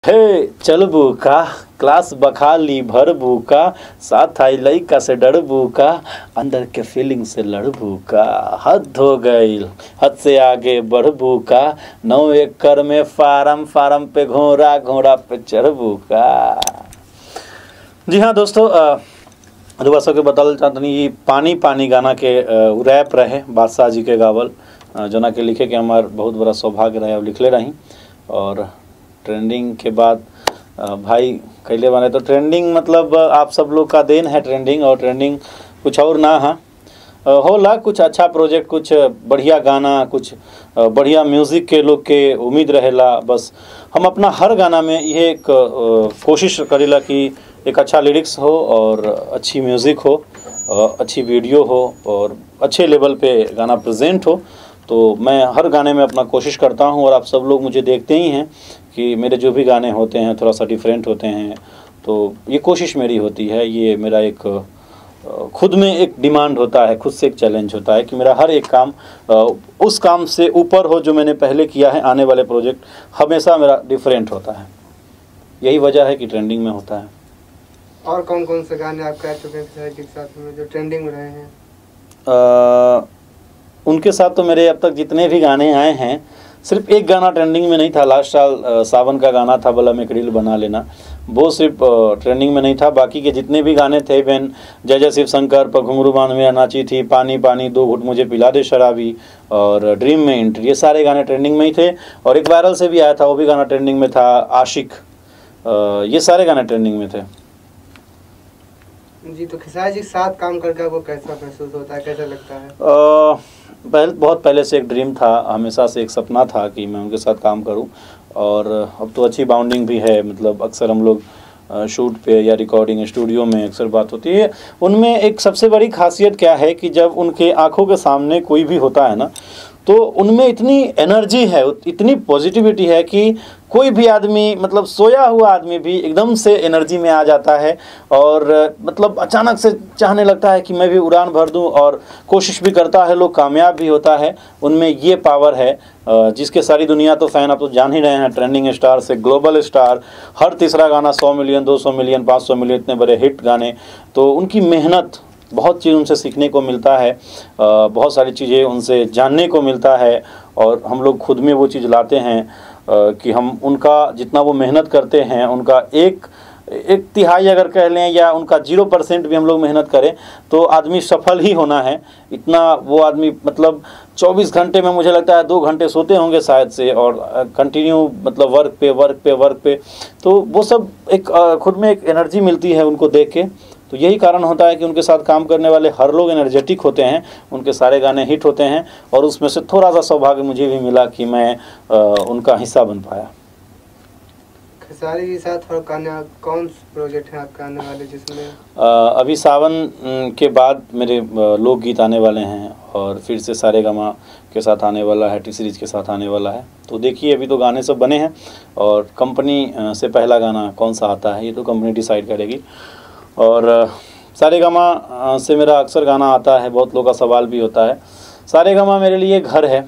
हे चलबू का क्लास बखाली भरबू का साथ आई लइका से डरबू का अंदर के फीलिंग से लड़बू का हद हो गई हद से आगे बढ़बू का 9 एकड़ में फार्म फार्म पे घोड़ा घोड़ा पे चढ़बू का। जी हाँ दोस्तों, रुआ के बताल चाहतनी पानी पानी गाना के रैप रहे बादशाह जी के गावल जना के लिखे के हमार बहुत बड़ा सौभाग्य रहे और लिखले रही। और ट्रेंडिंग के बाद भाई कैले बने तो ट्रेंडिंग मतलब आप सब लोग का देन है ट्रेंडिंग, और ट्रेंडिंग कुछ और ना है होला कुछ अच्छा प्रोजेक्ट, कुछ बढ़िया गाना, कुछ बढ़िया म्यूज़िक के लोग के उम्मीद रहेला। बस हम अपना हर गाना में ये एक कोशिश करेला कि एक अच्छा लिरिक्स हो और अच्छी म्यूज़िक हो, अच्छी वीडियो हो और अच्छे लेवल पे गाना प्रेजेंट हो। तो मैं हर गाने में अपना कोशिश करता हूं और आप सब लोग मुझे देखते ही हैं कि मेरे जो भी गाने होते हैं थोड़ा सा डिफरेंट होते हैं। तो ये कोशिश मेरी होती है, ये मेरा एक खुद में एक डिमांड होता है, खुद से एक चैलेंज होता है कि मेरा हर एक काम उस काम से ऊपर हो जो मैंने पहले किया है। आने वाले प्रोजेक्ट हमेशा मेरा डिफरेंट होता है, यही वजह है कि ट्रेंडिंग में होता है। और कौन कौन से गाने आप गा चुके हैं के साथ में जो ट्रेंडिंग में रहे हैं? उनके साथ तो मेरे अब तक जितने भी गाने आए हैं सिर्फ एक गाना ट्रेंडिंग में नहीं था। लास्ट साल सावन का गाना था बला में रील बना लेना, वो सिर्फ ट्रेंडिंग में नहीं था। बाकी के जितने भी गाने थे बेन जय जय शिव शंकर पर घुंघरू बांध में नाची थी, पानी पानी दो घुट मुझे पिला दे शराबी और ड्रीम में एंट्री, ये सारे गाने ट्रेंडिंग में ही थे। और एक वायरल से भी आया था, वो भी गाना ट्रेंडिंग में था, आशिक। ये सारे गाने ट्रेंडिंग में थे। जी, तो खेसारी जी के साथ काम करके आपको कैसा महसूस होता है, कैसा लगता है? बहुत पहले से एक ड्रीम था, हमेशा से एक सपना था कि मैं उनके साथ काम करूं। और अब तो अच्छी बाउंडिंग भी है, मतलब अक्सर हम लोग शूट पे या रिकॉर्डिंग स्टूडियो में अक्सर बात होती है। उनमें एक सबसे बड़ी खासियत क्या है कि जब उनके आंखों के सामने कोई भी होता है ना, तो उनमें इतनी एनर्जी है, इतनी पॉजिटिविटी है कि कोई भी आदमी, मतलब सोया हुआ आदमी भी एकदम से एनर्जी में आ जाता है और मतलब अचानक से चाहने लगता है कि मैं भी उड़ान भर दूं, और कोशिश भी करता है, लोग कामयाब भी होता है। उनमें ये पावर है जिसके सारी दुनिया तो फ़ैन आप तो जान ही रहे हैं। ट्रेंडिंग स्टार से ग्लोबल स्टार, हर तीसरा गाना 100 मिलियन 200 मिलियन 500 मिलियन, इतने बड़े हिट गाने। तो उनकी मेहनत, बहुत चीज़ उनसे सीखने को मिलता है, बहुत सारी चीज़ें उनसे जानने को मिलता है। और हम लोग खुद में वो चीज़ लाते हैं कि हम उनका जितना वो मेहनत करते हैं, उनका एक तिहाई अगर कह लें या उनका 0% भी हम लोग मेहनत करें तो आदमी सफल ही होना है। इतना वो आदमी, मतलब 24 घंटे में मुझे लगता है 2 घंटे सोते होंगे शायद से, और कंटिन्यू मतलब वर्क पे वर्क पे वर्क पे। तो वो सब एक खुद में एक एनर्जी मिलती है उनको देख के। तो यही कारण होता है कि उनके साथ काम करने वाले हर लोग एनर्जेटिक होते हैं, उनके सारे गाने हिट होते हैं। और उसमें से थोड़ा सा सौभाग्य मुझे भी मिला कि मैं उनका हिस्सा बन पाया। खेसारी के साथ और कौन प्रोजेक्ट है आपका आने वाले जिसमें? अभी सावन के बाद मेरे लोकगीत आने वाले हैं, और फिर से सारेगामा के साथ आने वाला है, टी सीरीज के साथ आने वाला है। तो देखिए, अभी तो गाने सब बने हैं और कंपनी से पहला गाना कौन सा आता है ये तो कंपनी डिसाइड करेगी। और सारेगामा से मेरा अक्सर गाना आता है, बहुत लोगों का सवाल भी होता है। सारेगामा मेरे लिए घर है,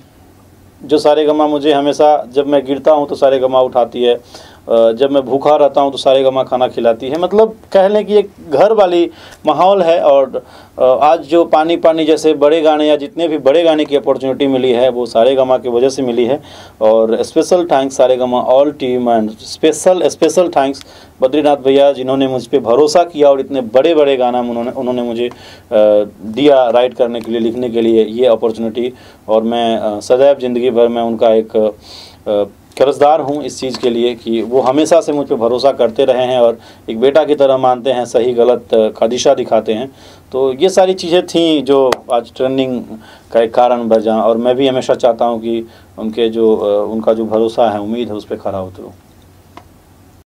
जो सारेगामा मुझे हमेशा, जब मैं गिरता हूँ तो सारेगामा उठाती है, जब मैं भूखा रहता हूँ तो सारेगामा खाना खिलाती है। मतलब कह लें कि एक घर वाली माहौल है। और आज जो पानी पानी जैसे बड़े गाने या जितने भी बड़े गाने की अपॉर्चुनिटी मिली है वो सारेगामा की वजह से मिली है। और special thanks Saregama all team, and special thanks Badrinath भैया जिन्होंने मुझ पर भरोसा किया और इतने बड़े बड़े गाना उन्होंने मुझे दिया राइट करने के लिए, लिखने के लिए ये अपॉर्चुनिटी। और मैं सदैव ज़िंदगी भर में उनका एक कर्जदार हूँ इस चीज़ के लिए कि वो हमेशा से मुझ पर भरोसा करते रहे हैं और एक बेटा की तरह मानते हैं, सही गलत का दिशा दिखाते हैं। तो ये सारी चीज़ें थीं जो आज ट्रेंडिंग का एक कारण बन जाएं। और मैं भी हमेशा चाहता हूँ कि उनका जो भरोसा है, उम्मीद है, उस पर खरा उतरूँ।